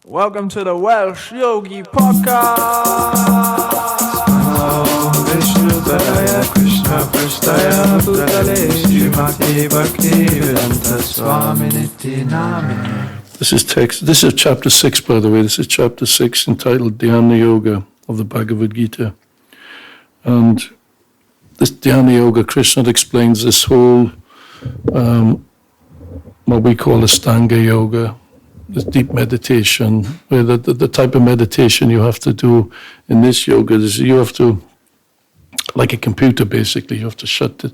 Welcome to the Welsh Yogi Podcast. Vishnu Padaya Krishna Prasthaya Bhutale Srimati Bhaktivedanta Swaminiti Namine. This is chapter 6, by the way. This is chapter 6 entitled Dhyana Yoga of the Bhagavad Gita. And this Dhyana Yoga, Krishna explains this whole, what we call Astanga Yoga, this deep meditation, where the type of meditation you have to do in this yoga is you have to, like a computer basically, you have to shut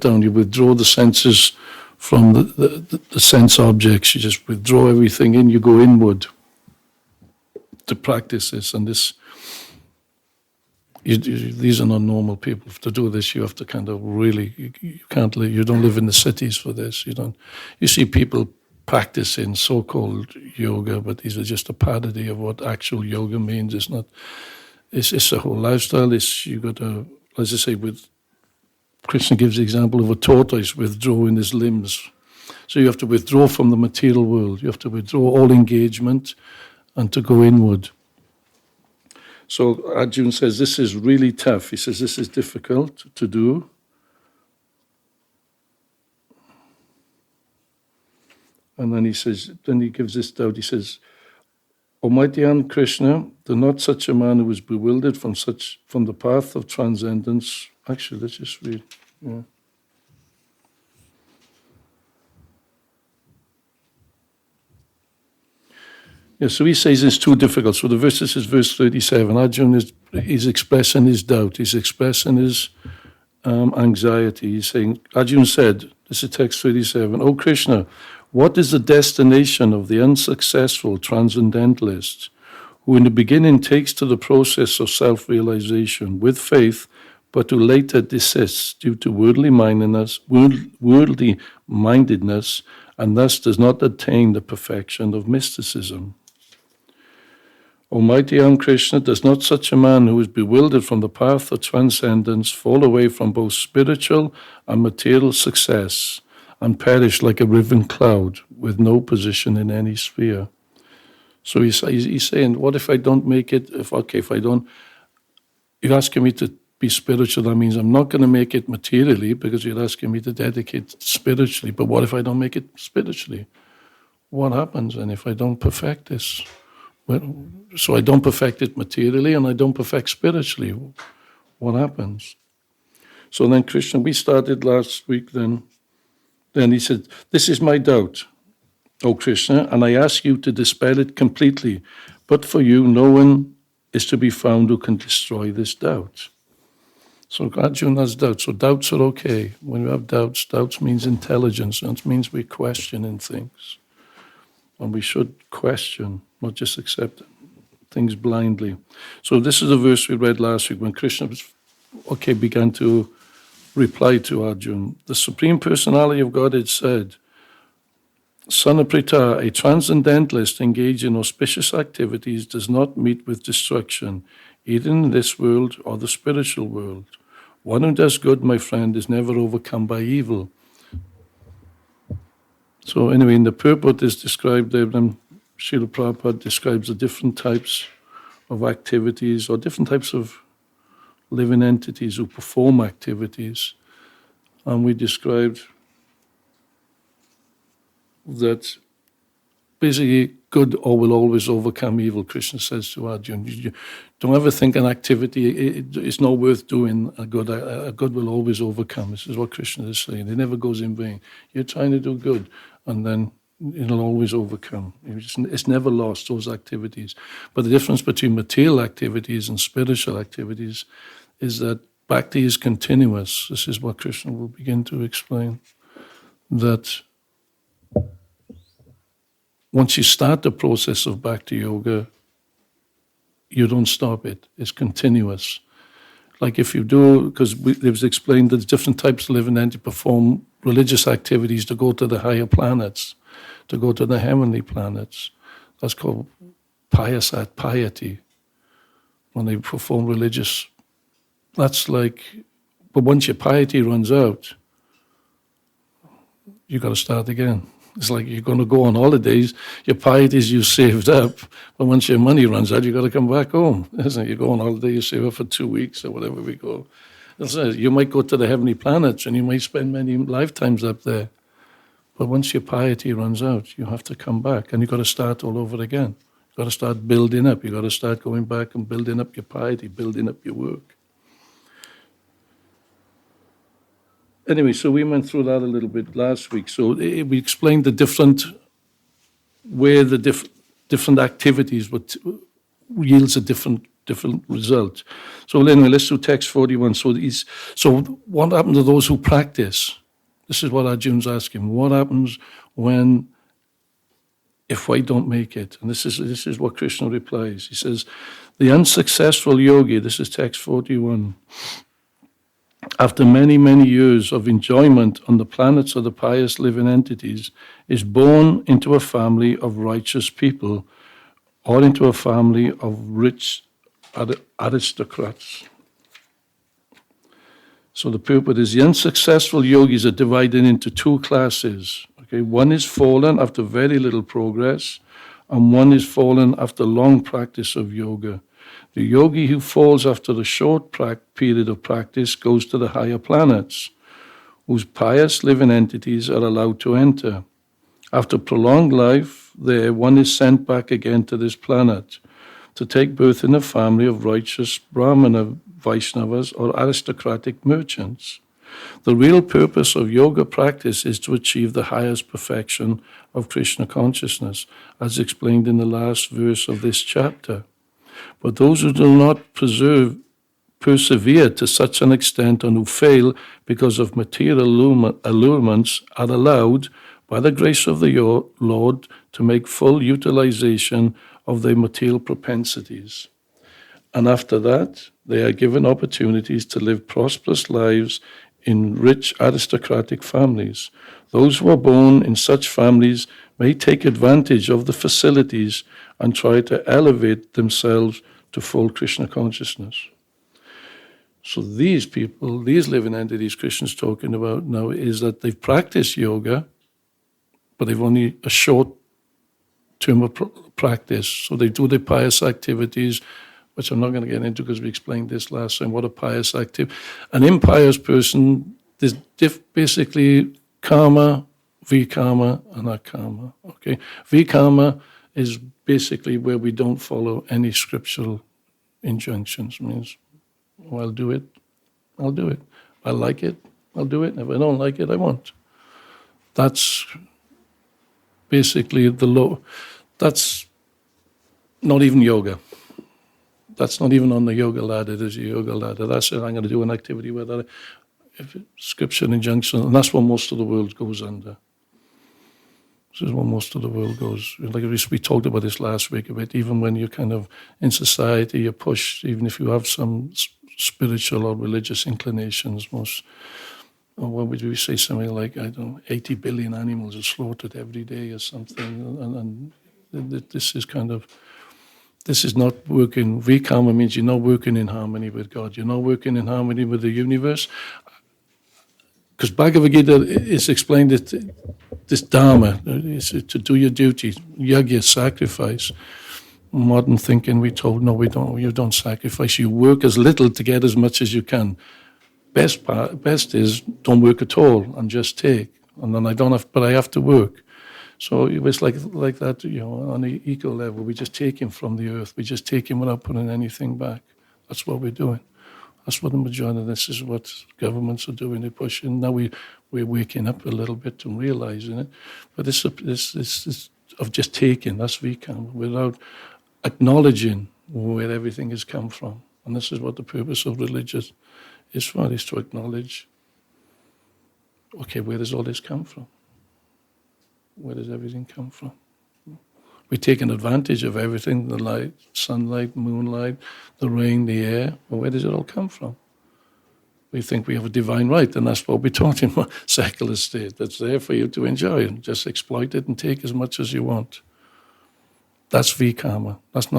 down, you withdraw the senses from the sense objects, you just withdraw everything in, you go inward to practice this. And this, these are not normal people. To do this, you have to kind of really, you can't live, you don't live in the cities for this. You see people practicing so-called yoga, but these are just a parody of what actual yoga means. It's not, it's a whole lifestyle. You got to, as I say, Krishna gives the example of a tortoise withdrawing his limbs. So you have to withdraw from the material world. You have to withdraw all engagement and to go inward. So Arjuna says, this is really tough. He says, this is difficult to do. And then he says, then he gives this doubt. He says, Almighty and Krishna, they're not such a man who is bewildered from the path of transcendence. Actually, let's just read. Yeah. Yeah, so he says it's too difficult. So this is verse 37. Arjuna he's expressing his doubt. He's expressing his anxiety. He's saying, Arjuna said, this is text 37, O Krishna, what is the destination of the unsuccessful transcendentalist who in the beginning takes to the process of self-realization with faith, but who later desists due to worldly mindedness, and thus does not attain the perfection of mysticism? Almighty Am Krishna, does not such a man who is bewildered from the path of transcendence fall away from both spiritual and material success and perish like a riven cloud with no position in any sphere? So he's saying, what if I don't make it? You're asking me to be spiritual, that means I'm not going to make it materially because you're asking me to dedicate spiritually. But what if I don't make it spiritually? What happens? And if I don't perfect this? Well, so I don't perfect it materially and I don't perfect spiritually. What happens? So then Krishna, we started last week then he said, this is my doubt, O Krishna, and I ask you to dispel it completely. But for you, no one is to be found who can destroy this doubt. So Arjuna has doubts. So doubts are okay. When you have doubts means intelligence. That means we're questioning things. And we should question, not just accept things blindly. So this is a verse we read last week when Krishna began to reply to Arjuna. The Supreme Personality of Godhead said, Son of Pritha, a transcendentalist engaged in auspicious activities does not meet with destruction, either in this world or the spiritual world. One who does good, my friend, is never overcome by evil. So anyway, in the purport is described there, then Srila Prabhupada describes the different types of activities or different types of living entities who perform activities. And we described that basically good will always overcome evil. Krishna says to Arjuna, you don't ever think an activity is not worth doing. A good will always overcome. This is what Krishna is saying. It never goes in vain. You're trying to do good, and then it'll always overcome. It's never lost, those activities. But the difference between material activities and spiritual activities is that bhakti is continuous. This is what Krishna will begin to explain. That once you start the process of bhakti yoga, you don't stop it. It's continuous. Like if you do, because it was explained that different types of living entities perform religious activities to go to the higher planets, to go to the heavenly planets. That's called payasat, piety. When they perform religious, that's like, but once your piety runs out, you got to start again. It's like you're going to go on holidays, your pieties you saved up, but once your money runs out, you've got to come back home. Isn't it? You go on holiday, you save up for 2 weeks or whatever we go. You might go to the heavenly planets and you might spend many lifetimes up there. But once your piety runs out, you have to come back and you've got to start all over again. You've got to start building up. You've got to start going back and building up your piety, building up your work. Anyway, so we went through that a little bit last week. So we explained where the different activities yields a different result. So anyway, let's do text 41. So what happened to those who practice? This is what Arjuna's asking. What happens if I don't make it? And this is what Krishna replies. He says, the unsuccessful yogi, this is text 41, after many, many years of enjoyment on the planets of the pious living entities, is born into a family of righteous people or into a family of rich aristocrats. So the purport is the unsuccessful yogis are divided into two classes. Okay, one is fallen after very little progress, and one is fallen after long practice of yoga. The yogi who falls after a short period of practice goes to the higher planets, whose pious living entities are allowed to enter. After prolonged life there, one is sent back again to this planet to take birth in a family of righteous Brahmana, Vaishnavas, or aristocratic merchants. The real purpose of yoga practice is to achieve the highest perfection of Krishna consciousness, as explained in the last verse of this chapter. But those who do not persevere to such an extent and who fail because of material allurements are allowed, by the grace of the Lord, to make full utilization of their material propensities. And after that, they are given opportunities to live prosperous lives in rich aristocratic families. Those who are born in such families may take advantage of the facilities and try to elevate themselves to full Krishna consciousness. So these people, these living entities Krishna's talking about now, is that they've practiced yoga, but they've only a short term of practice. So they do their pious activities, which I'm not going to get into because we explained this last time, what a pious activity. An impious person, there's basically karma, vikarma, and akarma. Okay, vikarma is basically where we don't follow any scriptural injunctions. It means, oh, I'll do it. I like it, I'll do it. If I don't like it, I won't. That's basically the law. That's not even yoga. That's not even on the yoga ladder. There's a yoga ladder. That's it. I'm going to do an activity where that if scripture injunction, and that's what most of the world goes under. This is what most of the world goes. Like we talked about this last week a bit. Even when you're kind of in society, you're pushed. Even if you have some spiritual or religious inclinations, or what would we say? Something like 80 billion animals are slaughtered every day or something, and this is kind of. This is not working. Vikarma means you're not working in harmony with God. You're not working in harmony with the universe. Because Bhagavad Gita is explained that this dharma is to do your duty, yajna, sacrifice. Modern thinking, we told, no, we don't. You don't sacrifice. You work as little to get as much as you can. Best is don't work at all and just take. And then I have to work. So it was like that, on the eco level. We just take him from the earth. We just take him without putting anything back. That's what we're doing. That's what the majority of this is what governments are doing. They're pushing. Now we're waking up a little bit and realizing it. But this of just taking, that's vikam, without acknowledging where everything has come from. And this is what the purpose of religion is for, is to acknowledge, okay, where does all this come from? Where does everything come from? We're taking advantage of everything, the light, sunlight, moonlight, the rain, the air. Well, where does it all come from? We think we have a divine right, and that's what we're talking about, secular state. That's there for you to enjoy and just exploit it and take as much as you want. That's vikarma. That's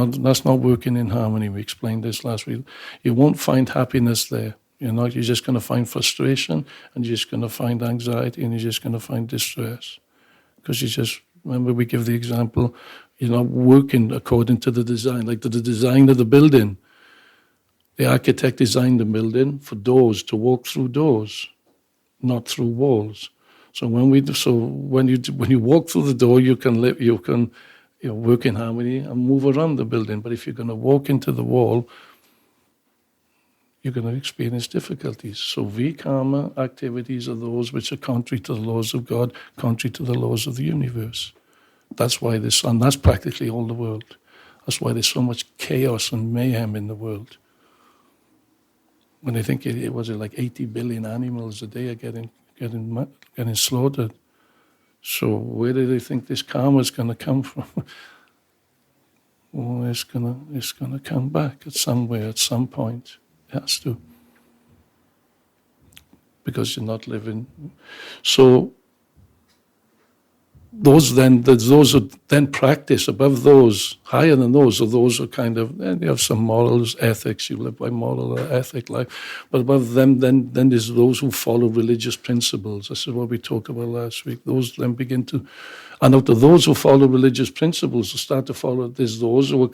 not working in harmony. We explained this last week. You won't find happiness there. You're just going to find frustration, and you're just going to find anxiety, and you're just going to find distress. because you just, remember we give the example, you're not working according to the design, like the design of the building. The architect designed the building for doors, to walk through doors, not through walls. So when you walk through the door, you can work in harmony and move around the building. But if you're going to walk into the wall, you're going to experience difficulties. So V-karma activities are those which are contrary to the laws of God, contrary to the laws of the universe. That's why and that's practically all the world. That's why there's so much chaos and mayhem in the world. When they think it was like 80 billion animals a day are getting slaughtered. So where do they think this karma is going to come from? Oh, it's gonna come back at some point. It has to, because you're not living. So those who then practice above those, higher than those, or those who kind of, you have some morals, ethics, you live by moral or ethic life, but above them then there's those who follow religious principles. This is what we talked about last week. Those then begin to, and out of those who follow religious principles, who start to follow, there's those who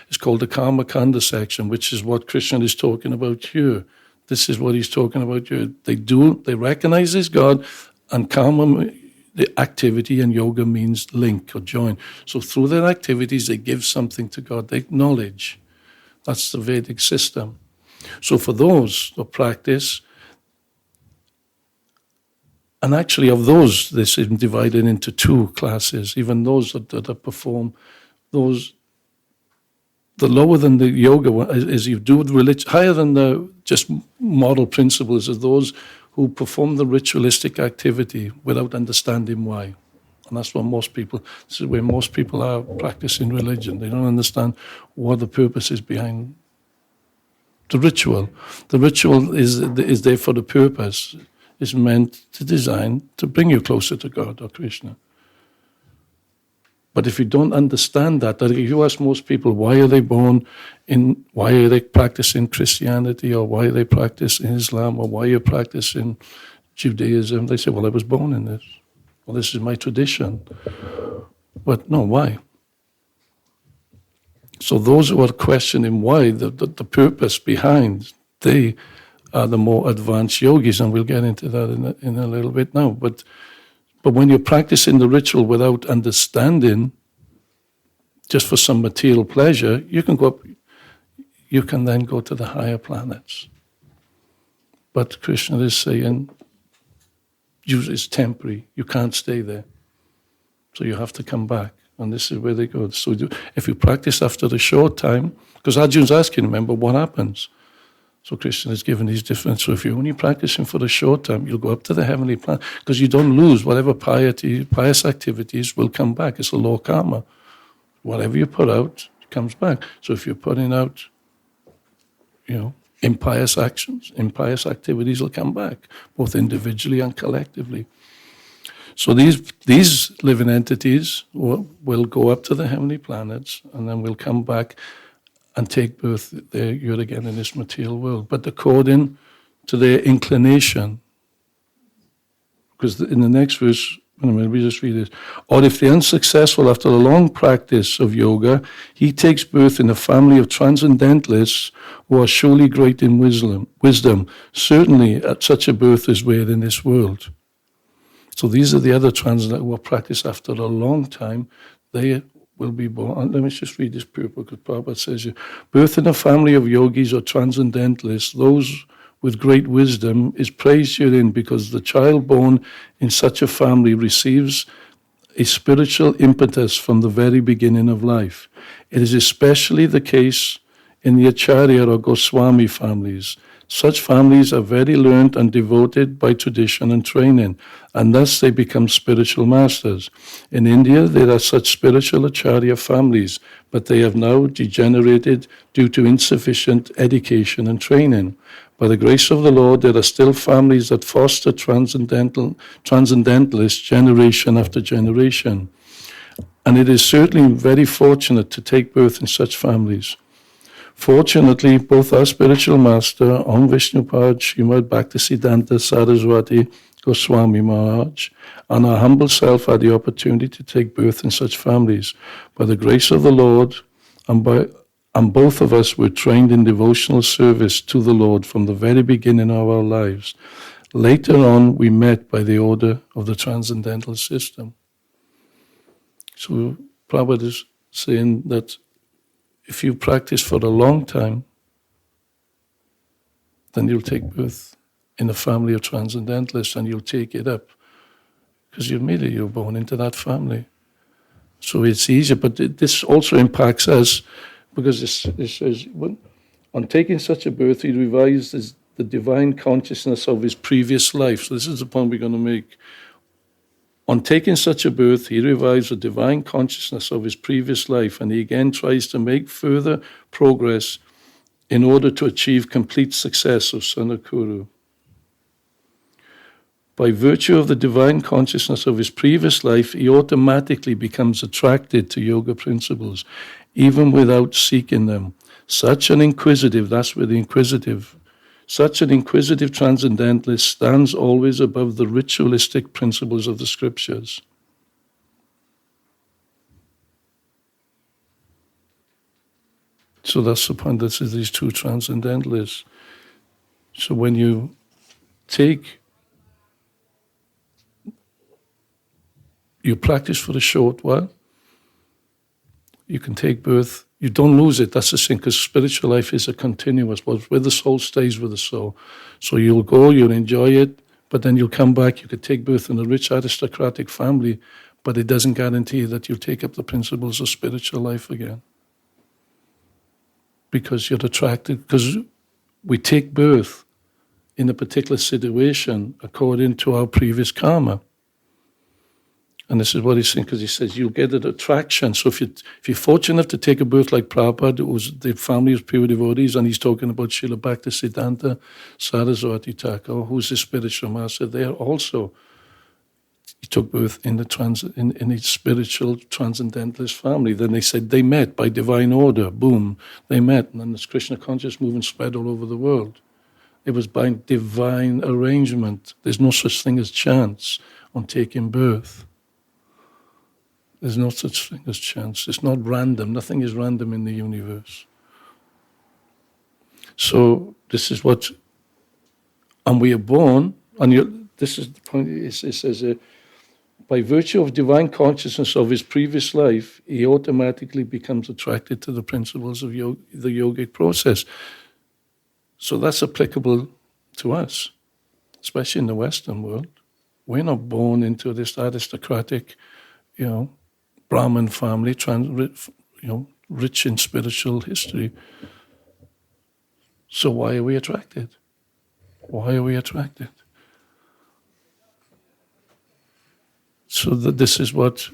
it's called the karma kanda section, which is what Krishna is talking about here. This is what he's talking about here. They recognize this God, and karma, the activity, and yoga means link or join. So through their activities, they give something to God. They acknowledge. That's the Vedic system. So for those who practice, and actually of those, this is divided into two classes. Even those that perform, those, the lower than the yoga is you do religion, higher than the just moral principles are those who perform the ritualistic activity without understanding why. And that's what this is where most people are practicing religion. They don't understand what the purpose is behind the ritual. The ritual is there for the purpose. It's meant to design to bring you closer to God or Krishna. But if you don't understand that, if you ask most people why are they practicing Christianity, or why they practice Islam, or why you practice in Judaism, they say, well, I was born in this. Well, this is my tradition. But no, why? So those who are questioning why, the purpose behind, they are the more advanced yogis, and we'll get into that in a little bit now. But when you're practicing the ritual without understanding, just for some material pleasure, you can go up, you can then go to the higher planets. But Krishna is saying, it's temporary. You can't stay there. So you have to come back. And this is where they go. So if you practice after a short time, because Arjuna's asking, remember, what happens? So Krishna has given these different, so if you're only practicing for a short time, you'll go up to the heavenly planet, because you don't lose whatever pious activities will come back. It's a law of karma. Whatever you put out, it comes back. So if you're putting out, impious actions, impious activities will come back, both individually and collectively. So these living entities will go up to the heavenly planets, and then will come back and take birth there yet again in this material world, but according to their inclination. Because in the next verse, let me just read this. Or if they're unsuccessful after a long practice of yoga, he takes birth in a family of transcendentalists who are surely great in wisdom. Certainly, such a birth is rare in this world. So these are the other transcendentalists who are practiced after a long time. They will be born. Let me just read this purport, because Prabhupada says here, birth in a family of yogis or transcendentalists, those with great wisdom, is praised herein because the child born in such a family receives a spiritual impetus from the very beginning of life. It is especially the case in the Acharya or Goswami families. Such families are very learned and devoted by tradition and training, and thus they become spiritual masters. In India, there are such spiritual Acharya families, but they have now degenerated due to insufficient education and training. By the grace of the Lord, there are still families that foster transcendentalists generation after generation. And it is certainly very fortunate to take birth in such families. Fortunately, both our spiritual master, Om Vishnupad Srimad Bhaktisiddhanta Saraswati Goswami Maharaj, and our humble self had the opportunity to take birth in such families. By the grace of the Lord, and both of us were trained in devotional service to the Lord from the very beginning of our lives. Later on, we met by the order of the transcendental system. So Prabhupada is saying that if you practice for a long time, then you'll take birth in a family of transcendentalists and you'll take it up because you're born into that family. So it's easier, but this also impacts us because this says, on taking such a birth, he revises the divine consciousness of his previous life. So this is the point we're going to make. On taking such a birth, he revives the divine consciousness of his previous life, and he again tries to make further progress in order to achieve complete success of Sanakuru. By virtue of the divine consciousness of his previous life, he automatically becomes attracted to yoga principles, even without seeking them. Such an inquisitive transcendentalist stands always above the ritualistic principles of the scriptures. So that's the point. This is these two transcendentalists. So when you practice for a short while, you can take birth. You don't lose it. That's the thing, because spiritual life is a continuous. But where the soul stays with the soul. So you'll go, you'll enjoy it, but then you'll come back. You could take birth in a rich aristocratic family, but it doesn't guarantee that you'll take up the principles of spiritual life again. Because you're attracted, because we take birth in a particular situation according to our previous karma. And this is what he's saying, because he says you'll get an attraction. So if you're fortunate enough to take a birth like Prabhupada, the family of pure devotees, and he's talking about Srila Bhaktisiddhanta Saraswati Thakur, who's the spiritual master there also. He took birth in a spiritual transcendentalist family. Then they said they met by divine order. Boom, they met. And then this Krishna conscious movement spread all over the world. It was by divine arrangement. There's no such thing as chance on taking birth. There's no such thing as chance. It's not random. Nothing is random in the universe. So this is what, and we are born, and this is the point, it says, by virtue of divine consciousness of his previous life, he automatically becomes attracted to the principles of the yogic process. So that's applicable to us, especially in the Western world. We're not born into this aristocratic, Brahmin family, rich in spiritual history. So why are we attracted? Why are we attracted? So that this is what,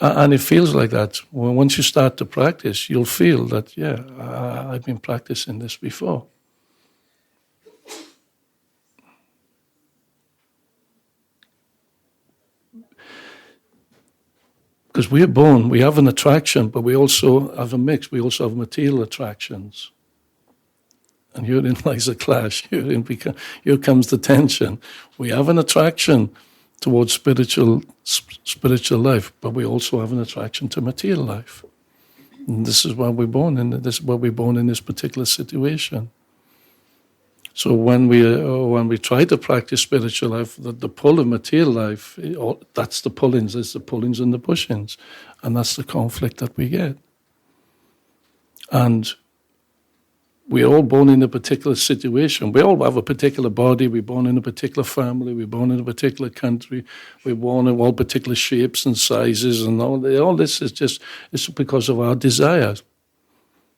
and it feels like that. Once you start to practice, you'll feel that, I've been practicing this before. Because we are born, we have an attraction, but we also have a mix. We also have material attractions. And herein lies a clash. Here comes the tension. We have an attraction towards spiritual life, but we also have an attraction to material life. And this is why we're born in. This is why we're born in this particular situation. So when we try to practice spiritual life, the pull of material life, that's the pullings. There's the pullings and the pushings, and that's the conflict that we get. And we're all born in a particular situation. We all have a particular body. We're born in a particular family. We're born in a particular country. We're born in all particular shapes and sizes, and all this is it's because of our desires.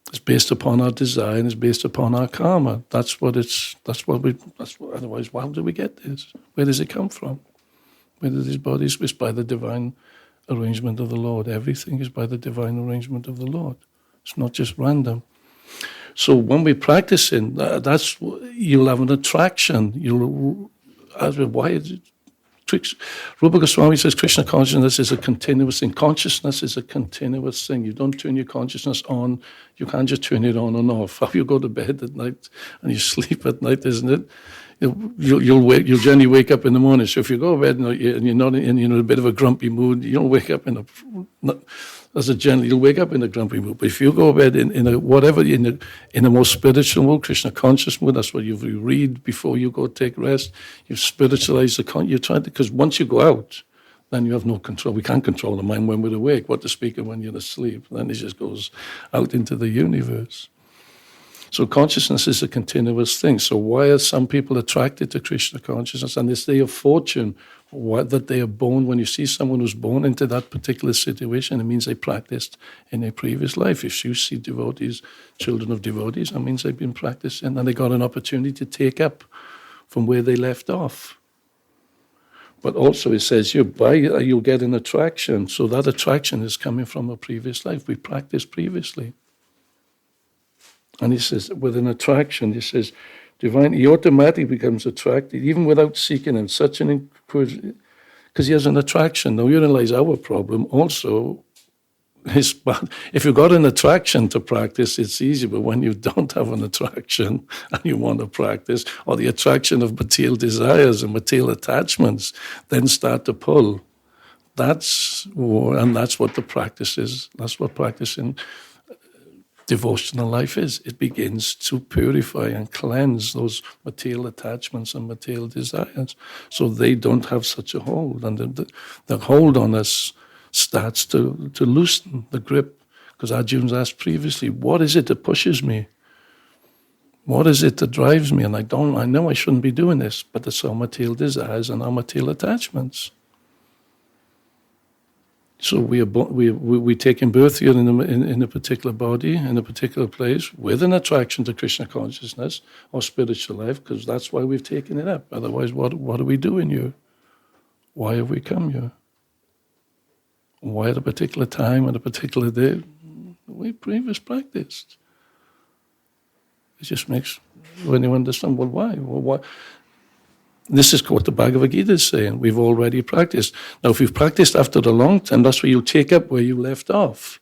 It's based upon our desire and it's based upon our karma. Otherwise, how do we get this? Where does it come from? Where do these bodies? It's by the divine arrangement of the Lord. Everything is by the divine arrangement of the Lord. It's not just random. So when we practice you'll have an attraction. You'll ask me, why is it Rupa Goswami says Krishna consciousness is a continuous thing. Consciousness is a continuous thing. You don't turn your consciousness on. You can't just turn it on and off. How you go to bed at night and you sleep at night, isn't it? You'll generally wake up in the morning. So if you go to bed and you're not in a bit of a grumpy mood, you don't wake up in you'll wake up in a grumpy mood. But if you go to bed in a more spiritual mood, Krishna conscious mood, that's what you read before you go take rest. You spiritualize you try to, because once you go out, then you have no control. We can't control the mind when we're awake. What to speak of when you're asleep? Then it just goes out into the universe. So consciousness is a continuous thing. So why are some people attracted to Krishna consciousness? And it's their fortune that they are born. When you see someone who's born into that particular situation, it means they practiced in a previous life. If you see devotees, children of devotees, that means they've been practicing and they got an opportunity to take up from where they left off. But also it says you'll get an attraction. So that attraction is coming from a previous life. We practiced previously. And he says, with an attraction, he says, he automatically becomes attracted, even without seeking him. Such an encouragement, because he has an attraction. Now you realize our problem also is, if you've got an attraction to practice, it's easy. But when you don't have an attraction and you want to practice, or the attraction of material desires and material attachments then start to pull. That's what the practice is. That's what practicing devotional life is. It begins to purify and cleanse those material attachments and material desires so they don't have such a hold. And the hold on us starts to loosen the grip. Because Arjuna's asked previously, what is it that pushes me? What is it that drives me? And I know I shouldn't be doing this, but it's our material desires and our material attachments. So we taking birth here in a particular body, in a particular place, with an attraction to Krishna consciousness or spiritual life, because that's why we've taken it up. Otherwise, what are we doing here? Why have we come here? Why at a particular time, at a particular day? We previously practiced. It just makes, when you understand, well, why? Well, why? This is what the Bhagavad Gita is saying. We've already practiced. Now, if you've practiced after a long time, that's where you'll take up where you left off.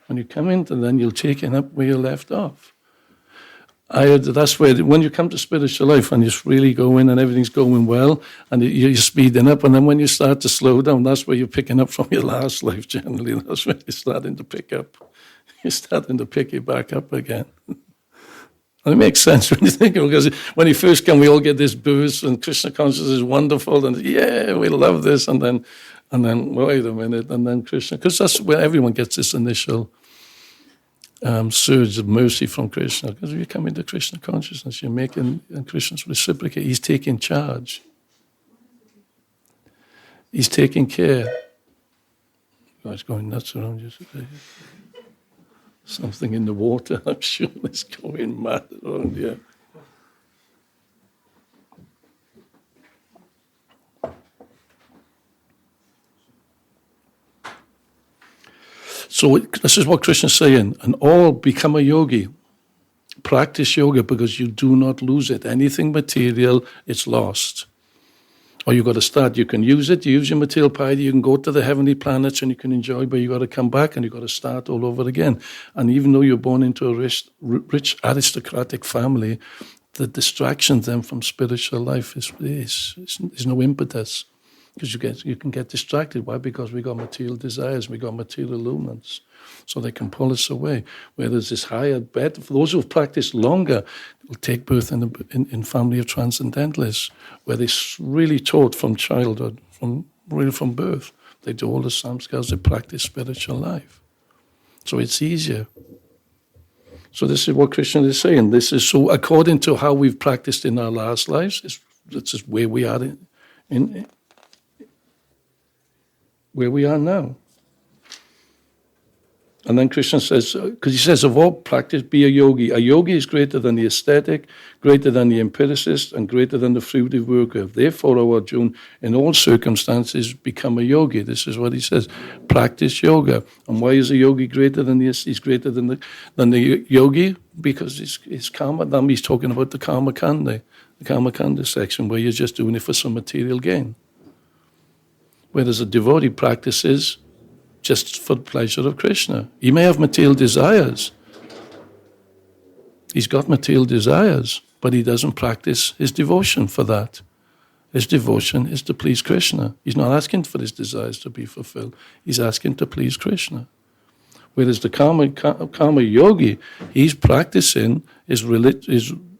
When you come into, then you'll take up where you left off. That's where, when you come to spiritual life and you really go in and everything's going well and you're speeding up, and then when you start to slow down, that's where you're picking up from your last life generally. That's where you're starting to pick up. You're starting to pick it back up again. And it makes sense when you think of it, because when you first come, we all get this boost, and Krishna consciousness is wonderful, and yeah, we love this, and then wait a minute, and then Krishna, because that's where everyone gets this initial surge of mercy from Krishna, because if you come into Krishna consciousness, you're making, and Krishna's reciprocate, he's taking charge. He's taking care. You guys going nuts around you today? Something in the water, I'm sure is going mad around here. So this is what Krishna is saying, and all become a yogi. Practice yoga because you do not lose it. Anything material, it's lost. Or you've got to start. You can use it, you use your material piety, you can go to the heavenly planets and you can enjoy, but you've got to come back and you've got to start all over again. And even though you're born into a rich aristocratic family, the distraction then from spiritual life is no impetus. Because you can get distracted. Why? Because we got material desires, we got material allurements. So they can pull us away. Where there's this higher bed, for those who've practiced longer, will take birth in family of transcendentalists, where they really taught from childhood, from birth. They do all the samskaras, they practice spiritual life. So it's easier. So this is what Krishna is saying. This is so according to how we've practiced in our last lives, this is where we are in where we are now. And then Krishna says, because he says, of all practice, be a yogi. A yogi is greater than the ascetic, greater than the empiricist, and greater than the fruitive worker. Therefore, O Arjuna, in all circumstances, become a yogi. This is what he says. Practice yoga. And why is a yogi greater than the ascetic? He's greater than the yogi? Because it's karma. Then he's talking about the karma kanda section, where you're just doing it for some material gain. Whereas a devotee practices just for the pleasure of Krishna. He may have material desires. He's got material desires, but he doesn't practice his devotion for that. His devotion is to please Krishna. He's not asking for his desires to be fulfilled. He's asking to please Krishna. Whereas the karma yogi, he's practicing his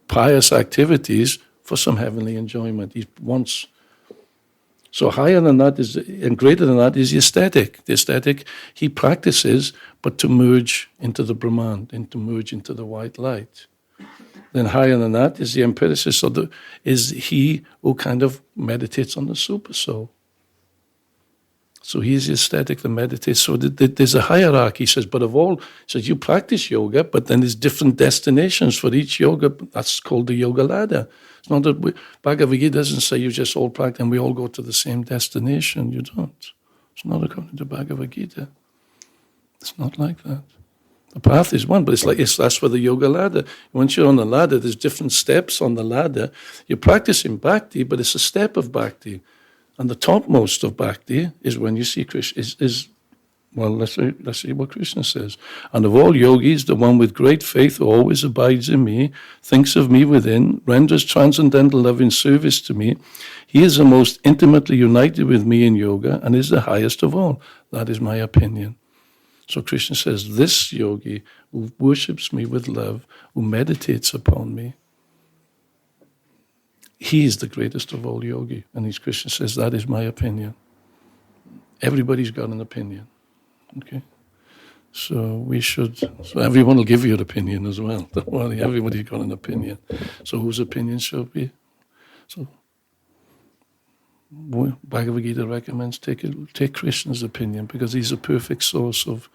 pious activities for some heavenly enjoyment. He wants. So higher than that is, and greater than that is the aesthetic. The aesthetic he practices, but to merge into the Brahman, to merge into the white light. Then higher than that is the empiricist, is he who kind of meditates on the super soul. So he's the aesthetic that meditates. So there's a hierarchy, he says, but of all, he says you practice yoga, but then there's different destinations for each yoga. That's called the yoga ladder. It's not that Bhagavad Gita doesn't say you just all practice and we all go to the same destination. You don't. It's not according to Bhagavad Gita. It's not like that. The path is one, but that's where the yoga ladder. Once you're on the ladder, there's different steps on the ladder. You're practicing bhakti, but it's a step of bhakti. And the topmost of bhakti is when you see Krishna, let's see what Krishna says. And of all yogis, the one with great faith who always abides in me, thinks of me within, renders transcendental love in service to me, he is the most intimately united with me in yoga and is the highest of all. That is my opinion. So Krishna says, this yogi who worships me with love, who meditates upon me, he is the greatest of all yogi. And Krishna says, that is my opinion. Everybody's got an opinion. Okay? So everyone will give you an opinion as well. Don't worry, everybody's got an opinion. So whose opinion should be? So Bhagavad Gita recommends take Krishna's opinion because he's a perfect source of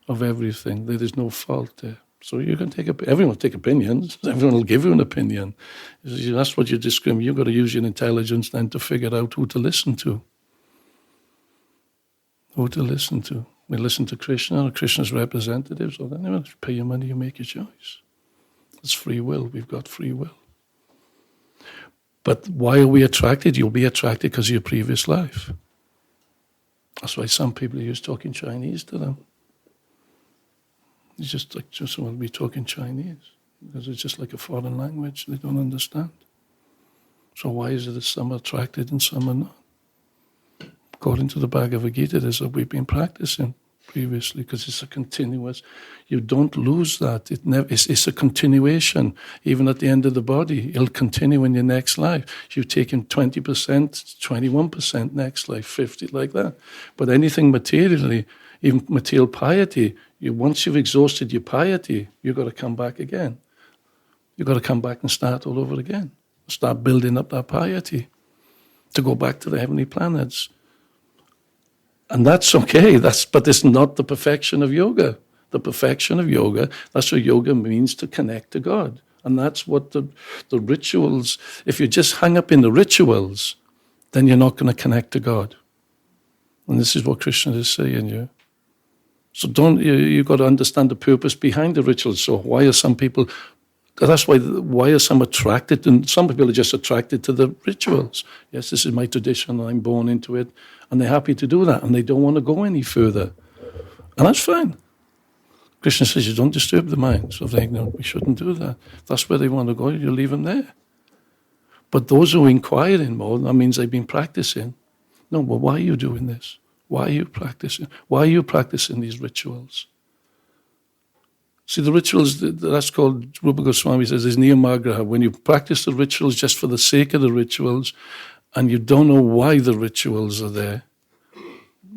everything. There is no fault there. So you can everyone will take opinions. Everyone will give you an opinion. That's what you discriminate. You've got to use your intelligence then to figure out who to listen to. Who to listen to. We listen to Krishna or Krishna's representatives, or then you pay your money, you make your choice. It's free will. We've got free will. But why are we attracted? You'll be attracted because of your previous life. That's why some people use talking Chinese to them. It's just want to be talking Chinese because it's just like a foreign language they don't understand. So why is it that some are attracted and some are not? According to the Bhagavad Gita, it is that we've been practicing previously because it's a continuous. You don't lose that. It's a continuation. Even at the end of the body, it'll continue in your next life. You've taken 20%, 21% next life, 50, like that. But anything materially, even material piety, once you've exhausted your piety, you've got to come back again. You've got to come back and start all over again. Start building up that piety to go back to the heavenly planets. And that's okay, but it's not the perfection of yoga. The perfection of yoga, that's what yoga means, to connect to God. And that's what the rituals, if you just hang up in the rituals, then you're not going to connect to God. And this is what Krishna is saying here. So you've got to understand the purpose behind the rituals. So why are some people, that's why are some attracted, and some people are just attracted to the rituals. Yes, this is my tradition, I'm born into it, and they're happy to do that, and they don't want to go any further. And that's fine. Krishna says you don't disturb the mind. So they know we shouldn't do that. If that's where they want to go, you leave them there. But those who are inquiring more, that means they've been practicing. No, but why are you doing this? Why are you practicing? Why are you practicing these rituals? See, the rituals, that's called, Rupa Goswami says, is niyamagraha. When you practice the rituals just for the sake of the rituals, and you don't know why the rituals are there,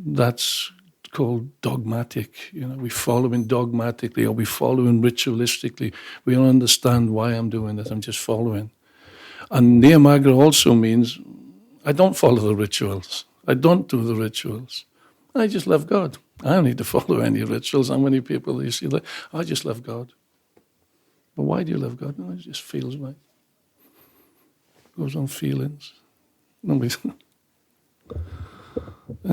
that's called dogmatic. We follow in dogmatically, or we follow in ritualistically. We don't understand why I'm doing this, I'm just following. And niyamagraha also means, I don't follow the rituals. I don't do the rituals. I just love God. I don't need to follow any rituals. How many people you see like, I just love God. But why do you love God? No, it just feels right. It goes on feelings. And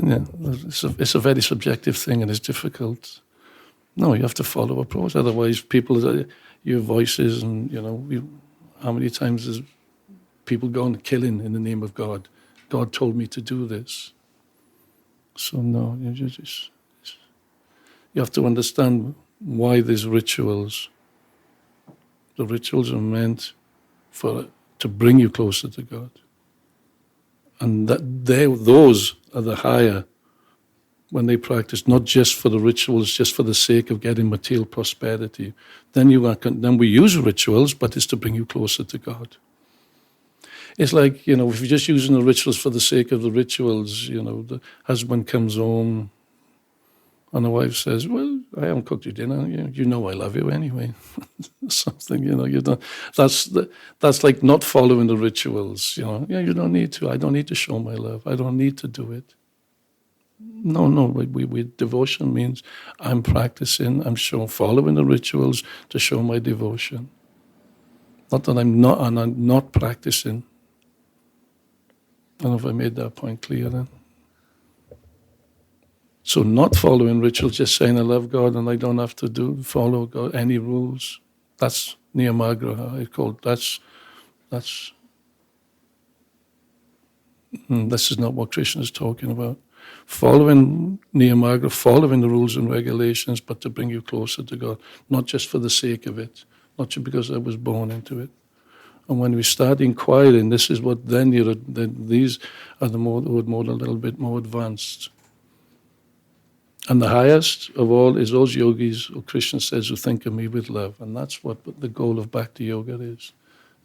yeah, it's a very subjective thing and it's difficult. No, you have to follow a process. Otherwise, your voices and, how many times does people go on killing in the name of God? God told me to do this. So no, you have to understand why these rituals. The rituals are meant to bring you closer to God, and those are the higher when they practice, not just for the rituals, just for the sake of getting material prosperity. Then we use rituals, but it's to bring you closer to God. It's like, if you're just using the rituals for the sake of the rituals, the husband comes home and the wife says, well, I haven't cooked you dinner. You know I love you anyway. Something, you don't. That's like not following the rituals. Yeah, you don't need to. I don't need to show my love. I don't need to do it. No. Devotion means I'm practicing. I'm following the rituals to show my devotion. Not that I'm not practicing. I don't know if I made that point clear then. So not following rituals, just saying I love God and I don't have to follow God, any rules. That's niyamagraha. It's called. This is not what Krishna is talking about. Following niyamagraha, following the rules and regulations, but to bring you closer to God, not just for the sake of it, not just because I was born into it. And when we start inquiring, this is what these are the more a little bit more advanced. And the highest of all is those yogis, or Krishna says, who think of me with love. And that's what the goal of Bhakti Yoga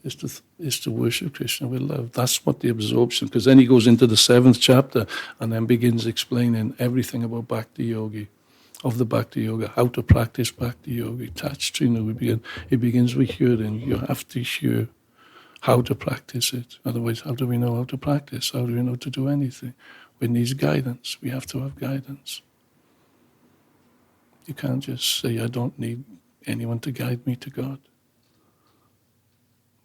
is to worship Krishna with love. That's what the absorption, because then he goes into the 7th chapter and then begins explaining everything about Bhakti Yogi, of the Bhakti Yoga, how to practice Bhakti Yoga. It begins with hearing. You have to hear how to practice it. Otherwise, how do we know how to practice? How do we know to do anything? We need guidance. We have to have guidance. You can't just say, I don't need anyone to guide me to God.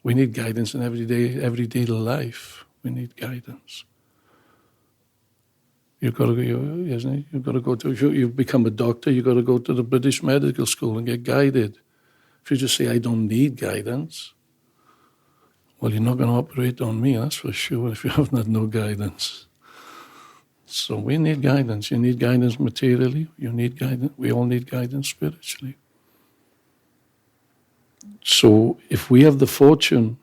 We need guidance in everyday life. We need guidance. You've got to go, isn't it? You've got to go to, if you become a doctor, you've got to go to the British Medical School and get guided. If you just say, I don't need guidance, well, you're not going to operate on me, that's for sure, if you have no guidance. So we need guidance. You need guidance materially. You need guidance. We all need guidance spiritually. So if we have the fortune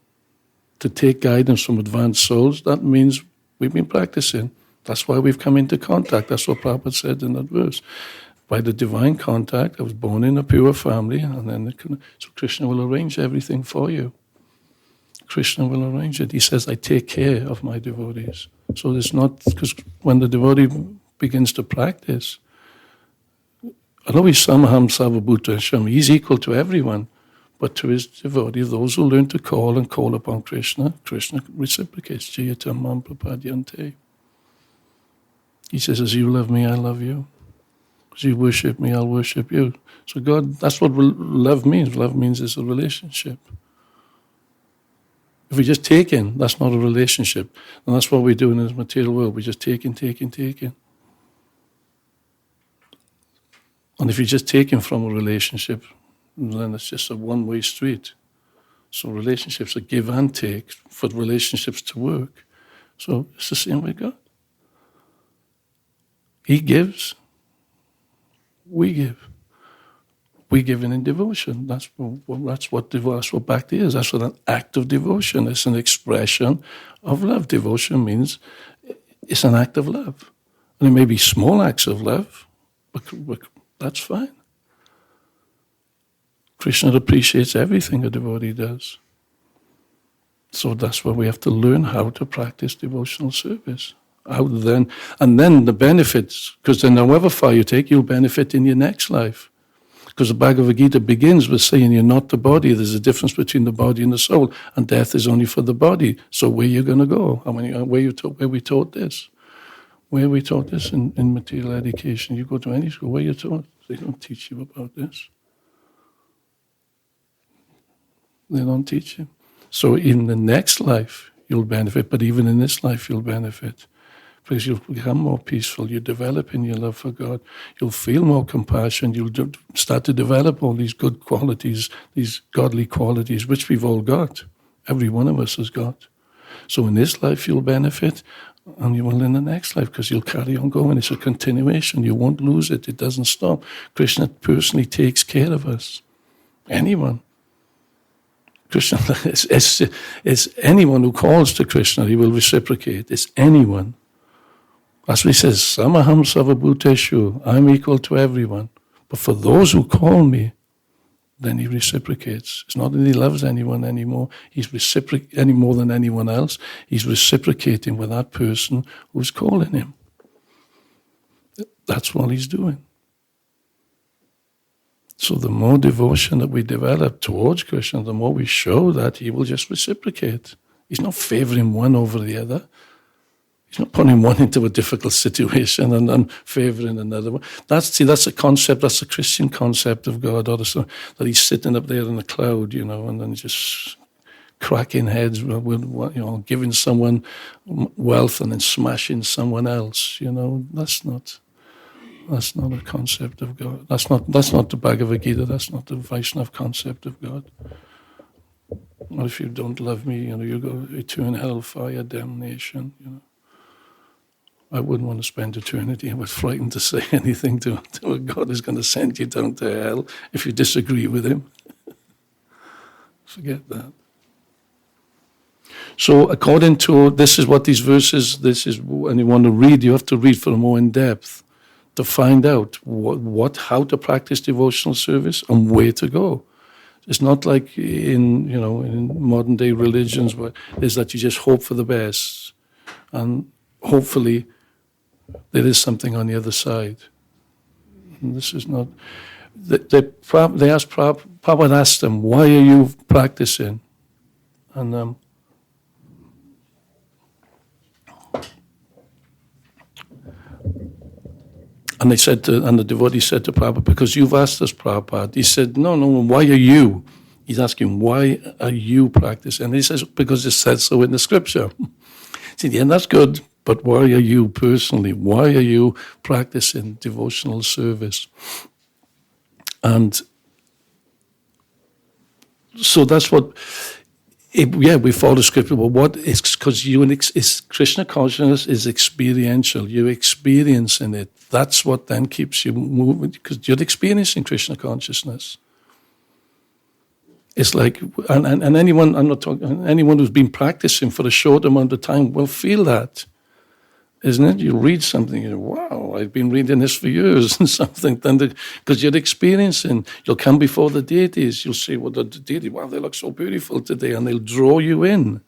to take guidance from advanced souls, that means we've been practicing. That's why we've come into contact. That's what Prabhupada said in that verse. By the divine contact, I was born in a pure family, and then so Krishna will arrange everything for you. Krishna will arrange it. He says, I take care of my devotees. So it's not, because when the devotee begins to practice, Alohi Samaham Savabhuta Hashem, he's equal to everyone, but to his devotee, those who learn to call upon Krishna, Krishna reciprocates. Jayatam Mam Prapadyante. He says, as you love me, I love you. As you worship me, I'll worship you. So God, that's what love means. Love means it's a relationship. If we just take in, that's not a relationship. And that's what we do in this material world. We just take in. And if you're just taking from a relationship, then it's just a one-way street. So relationships are give and take for relationships to work. So it's the same with God. He gives, we give. We give in devotion. That's what bhakti is. That's what an act of devotion is. An expression of love. Devotion means it's an act of love. And it may be small acts of love, but that's fine. Krishna appreciates everything a devotee does. So that's why we have to learn how to practice devotional service. And then the benefits, because then however far you take, you'll benefit in your next life. Because the Bhagavad Gita begins with saying you're not the body. There's a difference between the body and the soul, and death is only for the body. So where are you going to go? Where we taught this? Where we taught this in material education? You go to any school, where you taught? They don't teach you about this. They don't teach you. So in the next life, you'll benefit, but even in this life, you'll benefit. Because you'll become more peaceful, you develop in your love for God, you'll feel more compassion, you'll start to develop all these good qualities, these godly qualities, which we've all got. Every one of us has got. So in this life you'll benefit, And you will in the next life, because you'll carry on going. It's a continuation. You won't lose it. It doesn't stop. Krishna personally takes care of us. Anyone. Krishna is anyone who calls to Krishna, he will reciprocate. It's anyone. That's what he says, Samaham Sarvabhuteshu, I'm equal to everyone. But for those who call me, then he reciprocates. It's not that he loves anyone anymore. He's any more than anyone else. He's reciprocating with that person who's calling him. That's what he's doing. So the more devotion that we develop towards Krishna, the more we show that he will just reciprocate. He's not favoring one over the other. He's not putting one into a difficult situation and favoring another one. That's a concept, that's a Christian concept of God, or that he's sitting up there in the cloud, and then just cracking heads with giving someone wealth and then smashing someone else. That's not a concept of God. That's not the Bhagavad Gita. That's not the Vaishnava concept of God. Or if you don't love me, you go eternal hellfire, damnation. I wouldn't want to spend eternity. I was frightened to say anything to a God who's going to send you down to hell if you disagree with him. Forget that. So according to, this is what these verses, and you want to read, you have to read for more in depth to find out how to practice devotional service and where to go. It's not like in modern day religions where is that you just hope for the best, and hopefully there is something on the other side. And this is not. They asked Prabhupada asked them, "Why are you practicing?" And they said and the devotee said to Prabhupada, "Because you've asked us, Prabhupada." He said, No, why are you? He's asking, why are you practicing? And he says, because it says so in the scripture. He said, yeah, that's good, but why are you personally? Why are you practicing devotional service? And so that's what, we follow scripture, but what is, because Krishna consciousness is experiential. You're experiencing it. That's what then keeps you moving, because you're experiencing Krishna consciousness. It's like, and anyone, I'm not talking, anyone who's been practicing for a short amount of time will feel that, isn't it? You read something, you go, wow, I've been reading this for years and something, because you're experiencing, you'll come before the deities, you'll say, well, the deity, wow, they look so beautiful today, and they'll draw you in.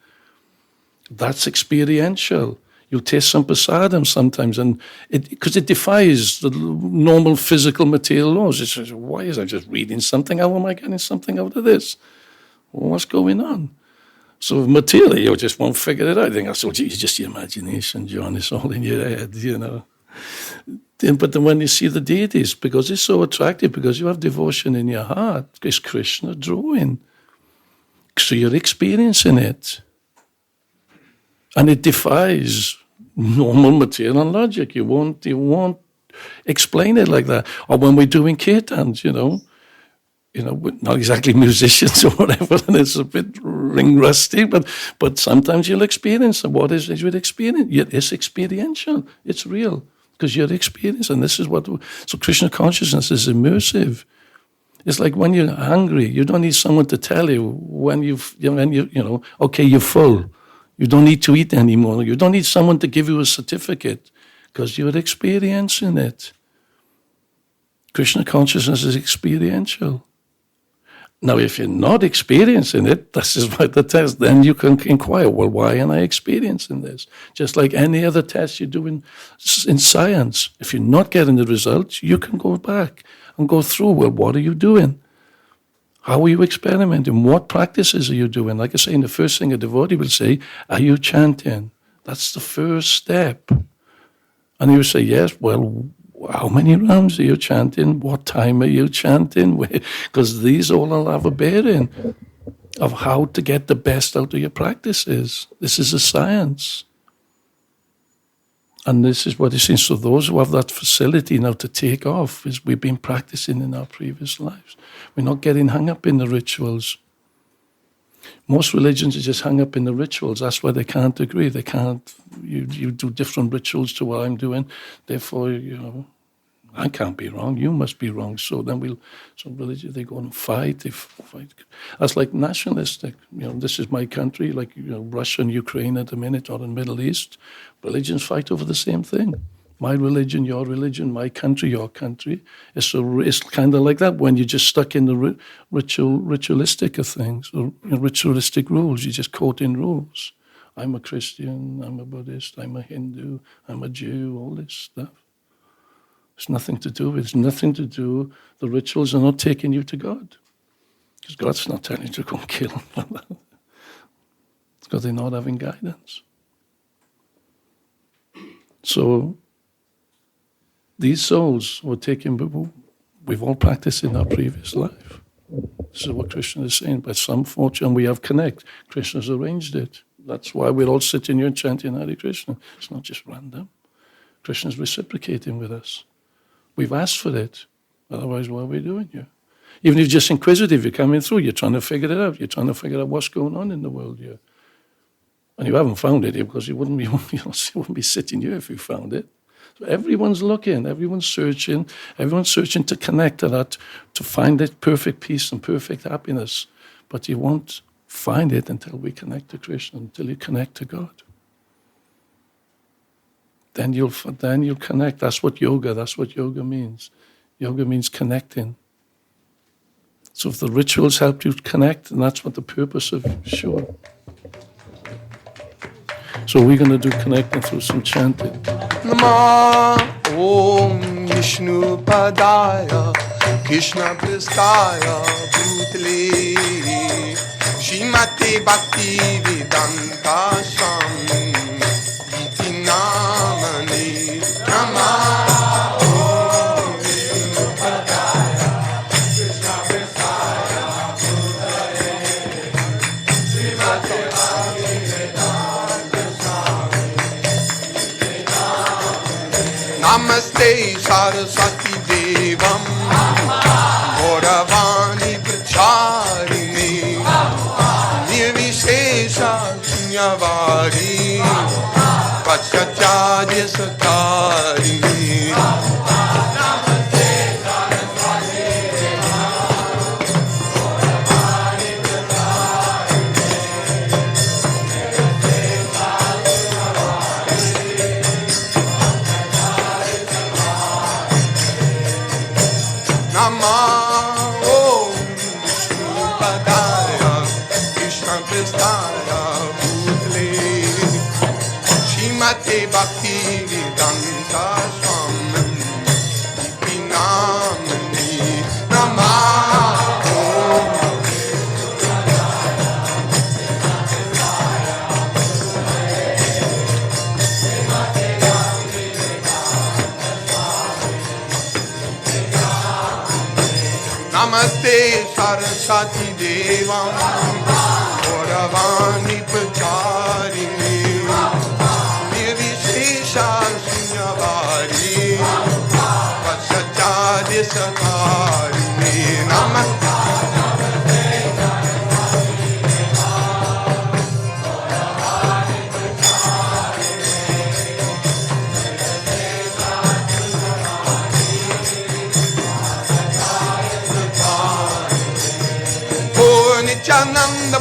That's experiential. You'll taste some prasadam sometimes, and because it defies the normal physical material laws. It's just, why is I just reading something? How am I getting something out of this? Well, what's going on? So materially, you just won't figure it out. I think it's just your imagination, John. It's all in your head, But then when you see the deities, because it's so attractive, because you have devotion in your heart, it's Krishna drawing. So you're experiencing it. And it defies normal material and logic. You won't explain it like that. Or when we're doing kirtans, we're not exactly musicians or whatever, and it's a bit ring rusty, but sometimes you'll experience it. What is it you'd experience? It's experiential. It's real, because you're experiencing. And this is so Krishna consciousness is immersive. It's like when you're hungry, you don't need someone to tell you when okay, you're full. You don't need to eat anymore. You don't need someone to give you a certificate, because you're experiencing it. Krishna consciousness is experiential. Now, if you're not experiencing it, this is why the test, then you can inquire, well, why am I experiencing this? Just like any other test you do in science. If you're not getting the results, you can go back and go through, well, what are you doing? How are you experimenting? What practices are you doing? Like I say, the first thing a devotee will say, are you chanting? That's the first step. And he will say, yes, well, how many rounds are you chanting? What time are you chanting? Because these all have a bearing of how to get the best out of your practices. This is a science. And this is what it seems. So those who have that facility now to take off is we've been practicing in our previous lives. We're not getting hung up in the rituals. Most religions are just hung up in the rituals. That's why they can't agree. They can't. You do different rituals to what I'm doing. Therefore, I can't be wrong. You must be wrong. So then some religion, they go and fight. They fight. That's like nationalistic. This is my country, like Russia and Ukraine at the minute, or in the Middle East. Religions fight over the same thing. My religion, your religion, my country, your country. It's kind of like that when you're just stuck in the ritualistic of things, or ritualistic rules. You're just caught in rules. I'm a Christian, I'm a Buddhist, I'm a Hindu, I'm a Jew, all this stuff. It's nothing to do with it. It's nothing to do. The rituals are not taking you to God. Because God's not telling you to go and kill him. It's because they're not having guidance. So these souls were taken, we've all practiced in our previous life. This is what Krishna is saying. By some fortune, we have connect. Krishna's arranged it. That's why we're all sitting here and chanting Hare Krishna. It's not just random. Krishna's reciprocating with us. We've asked for it. Otherwise, what are we doing here? Even if you're just inquisitive, you're coming through, you're trying to figure it out. You're trying to figure out what's going on in the world here. And you haven't found it here because you wouldn't be sitting here if you found it. So everyone's looking, everyone's searching to connect to that, to find that perfect peace and perfect happiness. But you won't find it until we connect to Krishna, until you connect to God. Then you'll connect. That's what yoga means. Yoga means connecting. So if the rituals help you connect, then that's what the purpose of sure. So we're going to do connecting through some chanting. Nama Om Vishnu Padaya Krishna Pristaya Bhutale Shrimate Bhakti Vedanta Swami Iti Namane Nama Om Vishnu Padaya Krishna Pristaya Bhutale Shrimate Bhakti Vedanta Namaste Saraswati Devam Gauravani Pracharini Nirvishesha Shunyavadi Pachacharya Sakarini Namaste Saraswati Devam Gauravani Pracharini Nama Om Vishnu Padaya Krishna Pristaya Bhutale Shrimate Bhakti Vedanta Swami Iti Namani Nama Om Vishnu Padaya Krishna Namaste Saraswati Devam Gauravani Pracharini Nirvishesha Shunyavadi Pachacharya Sakarini Namaste Nityananda